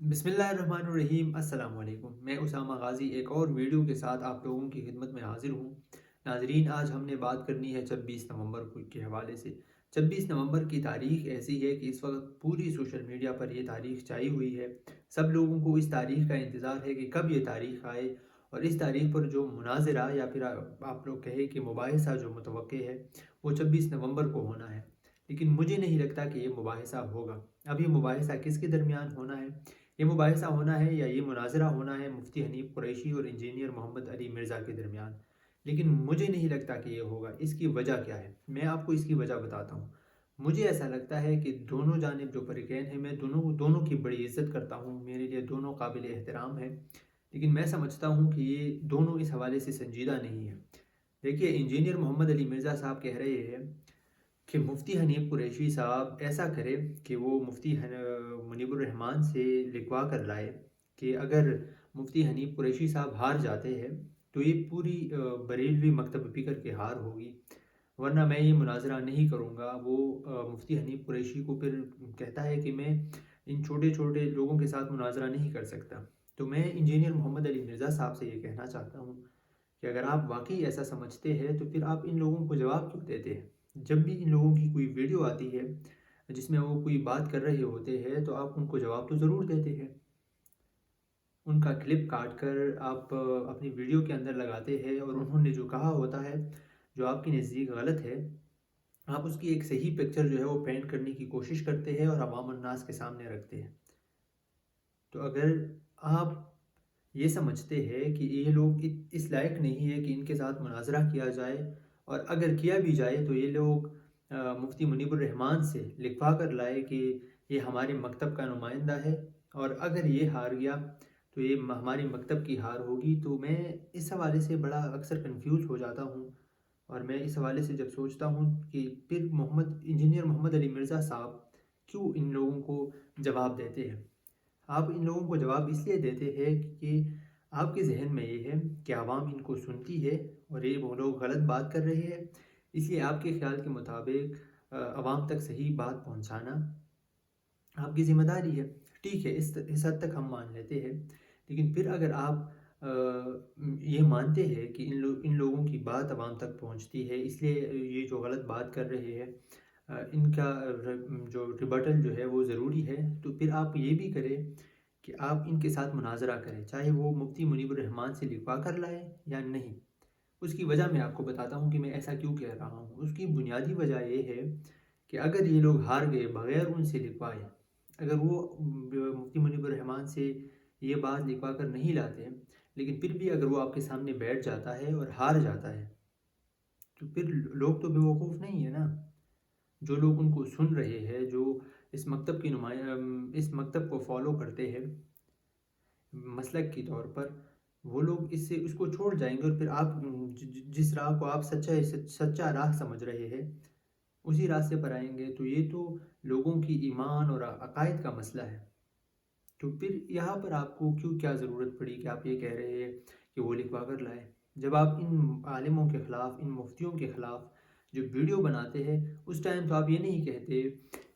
बिस्मिल्लाहिर्रहमानिर्रहीम। अस्सलाम वालेकुम। मैं उसामा गाज़ी एक और वीडियो के साथ आप लोगों की खिदमत में हाज़िर हूँ। नाज़रीन, आज हमने बात करनी है 26 नवंबर को के हवाले से। 26 नवंबर की तारीख़ ऐसी है कि इस वक्त पूरी सोशल मीडिया पर ये तारीख़ छाई हुई है। सब लोगों को इस तारीख़ का इंतज़ार है कि कब ये तारीख़ आए और इस तारीख़ पर जो मुनाज़रा या फिर आप लोग कहें कि मुबाहिसा जो मुतवक्के है वो 26 नवंबर को होना है। लेकिन मुझे नहीं लगता कि ये मुबाहिसा होगा। अब ये मुबाहिसा किसके दरमियान होना है? ये मुबाहिसा होना है या ये मुनाज़रा होना है मुफ्ती हनीफ़ कुरैशी और इंजीनियर मोहम्मद अली मिर्ज़ा के दरमियान। लेकिन मुझे नहीं लगता कि ये होगा। इसकी वजह क्या है? मैं आपको इसकी वजह बताता हूँ। मुझे ऐसा लगता है कि दोनों जानिब जो फ़रीक़ैन हैं, मैं दोनों दोनों की बड़ी इज़्ज़त करता हूँ, मेरे लिए दोनों काबिल एहतराम हैं। लेकिन मैं समझता हूँ कि ये दोनों इस हवाले से संजीदा नहीं है। देखिए, इंजीनियर मोहम्मद अली मिर्ज़ा साहब कह रहे हैं कि मुफ्ती हनीफ़ कुरैशी साहब ऐसा करे कि वो मुफ्ती मुनीबुर रहमान से लिखवा कर लाए कि अगर मुफ्ती हनीफ़ कुरैशी साहब हार जाते हैं तो ये पूरी बरेलवी मकतब फ़िक्र की हार होगी, वरना मैं ये मुनाजरा नहीं करूँगा। वो मुफ्ती हनीफ़ कुरैशी को फिर कहता है कि मैं इन छोटे छोटे लोगों के साथ मुनाजरा नहीं कर सकता। तो मैं इंजीनियर मोहम्मद अली मिर्ज़ा साहब से ये कहना चाहता हूँ कि अगर आप वाकई ऐसा समझते हैं तो फिर आप इन लोगों को जवाब क्यों देते हैं? जब भी इन लोगों की कोई वीडियो आती है जिसमें वो कोई बात कर रहे होते हैं तो आप उनको जवाब तो ज़रूर देते हैं। उनका क्लिप काट कर आप अपनी वीडियो के अंदर लगाते हैं और उन्होंने जो कहा होता है, जो आपके नज़दीक गलत है, आप उसकी एक सही पिक्चर जो है वो पेंट करने की कोशिश करते हैं और अवाम अन्नास के सामने रखते हैं। तो अगर आप ये समझते हैं कि ये लोग इस लायक नहीं है कि इनके साथ मुनाजरा किया जाए, और अगर किया भी जाए तो ये लोग मुफ्ती मुनीबुर रहमान से लिखवा कर लाए कि ये हमारे मकतब का नुमाइंदा है, और अगर ये हार गया तो ये हमारे मकतब की हार होगी। तो मैं इस हवाले से बड़ा अक्सर कंफ्यूज हो जाता हूँ, और मैं इस हवाले से जब सोचता हूँ कि फिर इंजीनियर मोहम्मद अली मिर्ज़ा साहब क्यों इन लोगों को जवाब देते हैं। आप इन लोगों को जवाब इसलिए देते हैं कि आपके जहन में ये है कि आवाम इनको सुनती है और ये वो लोग गलत बात कर रहे हैं, इसलिए आपके ख्याल के मुताबिक आवाम तक सही बात पहुंचाना आपकी ज़िम्मेदारी है। ठीक है, इस हद तक हम मान लेते हैं। लेकिन फिर अगर आप ये मानते हैं कि इन लोगों की बात आवाम तक पहुंचती है, इसलिए ये जो गलत बात कर रहे हैं इनका जो रिबटल जो है वो ज़रूरी है, तो फिर आप ये भी करें कि आप इनके साथ मुनाज़रा करें, चाहे वो मुफ्ती मुनीबुर रहमान से लिखवा कर लाएँ या नहीं। उसकी वजह मैं आपको बताता हूँ कि मैं ऐसा क्यों कह रहा हूँ। उसकी बुनियादी वजह ये है कि अगर ये लोग हार गए बग़ैर उनसे लिखवाए, अगर वो मुफ्ती मुनीबुर रहमान से ये बात लिखवा कर नहीं लाते हैं, लेकिन फिर भी अगर वो आपके सामने बैठ जाता है और हार जाता है, तो फिर लोग तो बेवकूफ़ नहीं है ना। जो लोग उनको सुन रहे हैं, जो इस मकतब को फ़ॉलो करते हैं मसलक के तौर पर, वो लोग इससे उसको छोड़ जाएँगे, और फिर आप जिस राह को आप सच्चा राह समझ रहे हैं, उसी रास्ते पर आएँगे। तो ये तो लोगों की ईमान और अकायद का मसला है। तो फिर यहाँ पर आपको क्यों क्या ज़रूरत पड़ी कि आप ये कह रहे हैं कि वो लिखवा कर लाए? जब आप इन आलिमों के ख़िलाफ़, इन मुफ्तियों के ख़िलाफ़ जो वीडियो बनाते हैं, उस टाइम तो आप ये नहीं कहते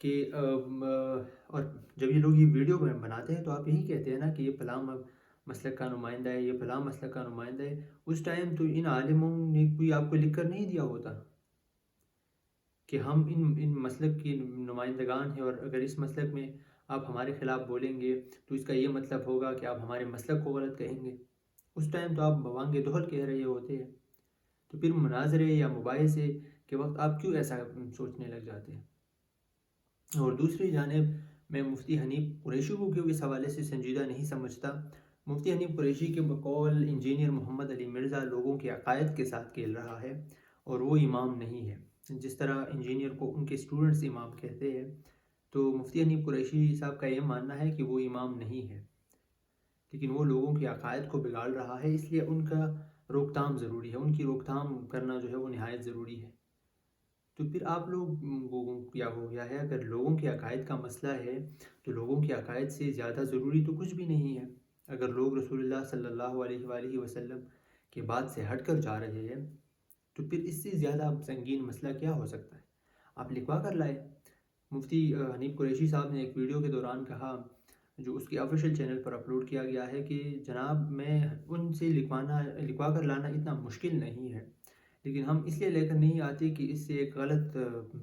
कि और जब ये लोग ये वीडियो बनाते हैं तो आप यही कहते हैं ना कि ये फ़लाँ मसलक का नुमाइंदा है, ये फ़लाँ मसलक का नुमाइंदा है। उस टाइम तो इन आलिमों ने कोई आपको लिख कर नहीं दिया होता कि हम इन इन मसलक के नुमाइंदगान हैं, और अगर इस मसलक में आप हमारे ख़िलाफ़ बोलेंगे तो इसका ये मतलब होगा कि आप हमारे मसलक को गलत कहेंगे। उस टाइम तो आप बवांगे दोहल कह रहे होते हैं। तो फिर मुनाज़रे या मुबाहिसे के वक़्त आप क्यों ऐसा सोचने लग जाते हैं? और दूसरी जानिब मैं मुफ्ती हनीफ़ कुरैशी को क्यों इस हवाले से संजीदा नहीं समझता। मुफ्ती हनीफ़ कुरैशी के बकौल इंजीनियर मोहम्मद अली मिर्ज़ा लोगों के अकायद के साथ खेल रहा है, और वो इमाम नहीं है। जिस तरह इंजीनियर को उनके स्टूडेंट्स इमाम कहते हैं, तो मुफ्ती हनीफ़ कुरैशी साहब का ये मानना है कि वो इमाम नहीं है, लेकिन वो लोगों के अकायद को बिगाड़ रहा है, इसलिए उनका रोकथाम ज़रूरी है, उनकी रोकथाम करना जो है वो निहायत ज़रूरी है। तो फिर आप लोगों क्या हो गया है, अगर लोगों के अकायद का मसला है तो लोगों के अकायद से ज़्यादा ज़रूरी तो कुछ भी नहीं है। अगर लोग रसूलुल्लाह सल्लल्लाहु अलैहि वसल्लम के बात से हट कर जा रहे हैं तो फिर इससे ज़्यादा संगीन मसला क्या हो सकता है। आप लिखवा कर लाए। मुफ्ती हनीफ़ कुरैशी साहब ने एक वीडियो के दौरान कहा, جو اس کے آفیشیل چینل پر اپلوڈ کیا گیا ہے کہ جناب میں ان سے لکھوا کر لانا اتنا مشکل نہیں ہے، لیکن ہم اس لیے لے کر نہیں آتے کہ اس سے ایک غلط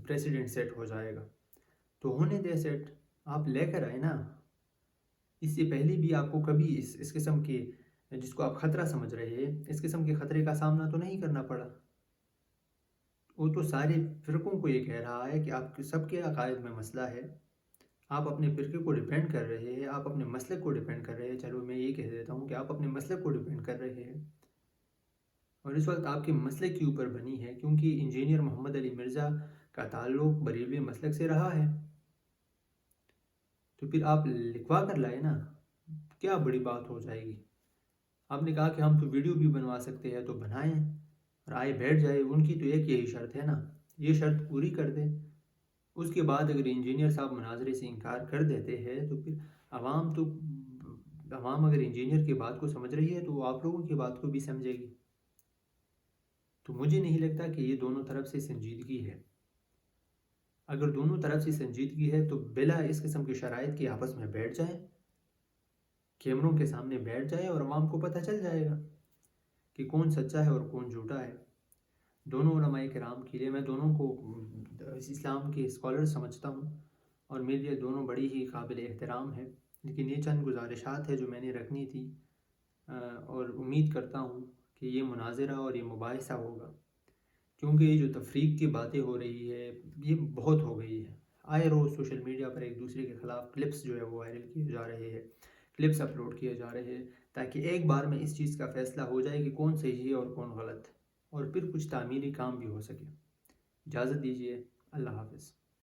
پریسیڈنٹ سیٹ ہو جائے گا۔ تو ہونے دے سیٹ، آپ لے کر آئے نا۔ اس سے پہلے بھی آپ کو کبھی اس قسم کے، جس کو آپ خطرہ سمجھ رہے ہیں، اس قسم کے خطرے کا سامنا تو نہیں کرنا پڑا۔ وہ تو سارے فرقوں کو یہ کہہ رہا ہے کہ آپ سب کے عقائد میں مسئلہ ہے، آپ اپنے فرقے کو ڈیپینڈ کر رہے ہیں، آپ اپنے مسلک کو ڈیپینڈ کر رہے ہیں۔ چلو میں یہ کہہ دیتا ہوں کہ آپ اپنے مسلک کو ڈیپینڈ کر رہے ہیں، اور اس وقت آپ کے مسلک کے اوپر بنی ہے، کیونکہ انجینئر محمد علی مرزا کا تعلق بریلوی مسلک سے رہا ہے، تو پھر آپ لکھوا کر لائے نا، کیا بڑی بات ہو جائے گی؟ آپ نے کہا کہ ہم تو ویڈیو بھی بنوا سکتے ہیں، تو بنائیں اور آئے بیٹھ جائے۔ ان کی تو ایک یہی شرط ہے نا، یہ شرط پوری کر دیں۔ اس کے بعد اگر انجینئر صاحب مناظرے سے انکار کر دیتے ہیں تو پھر عوام اگر انجینئر کی بات کو سمجھ رہی ہے تو وہ آپ لوگوں کی بات کو بھی سمجھے گی۔ تو مجھے نہیں لگتا کہ یہ دونوں طرف سے سنجیدگی ہے۔ اگر دونوں طرف سے سنجیدگی ہے تو بلا اس قسم کی شرائط کے آپس میں بیٹھ جائیں، کیمروں کے سامنے بیٹھ جائے، اور عوام کو پتہ چل جائے گا کہ کون سچا ہے اور کون جھوٹا ہے۔ دونوں علماء کرام کے لیے، میں دونوں کو اسلام کے اسکالر سمجھتا ہوں، اور میرے لیے دونوں بڑی ہی قابل احترام ہے، لیکن یہ چند گزارشات ہے جو میں نے رکھنی تھی، اور امید کرتا ہوں کہ یہ مناظرہ اور یہ مباحثہ ہوگا، کیونکہ یہ جو تفریق کی باتیں ہو رہی ہے یہ بہت ہو گئی ہے۔ آئے روز سوشل میڈیا پر ایک دوسرے کے خلاف کلپس جو ہے وہ وائرل کیے جا رہے ہیں، کلپس اپلوڈ کیے جا رہے ہیں، تاکہ ایک بار میں اس چیز کا فیصلہ ہو جائے کہ کون صحیح ہے اور کون غلط، اور پھر کچھ تعمیری کام بھی ہو سکے۔ اجازت دیجیے، اللہ حافظ۔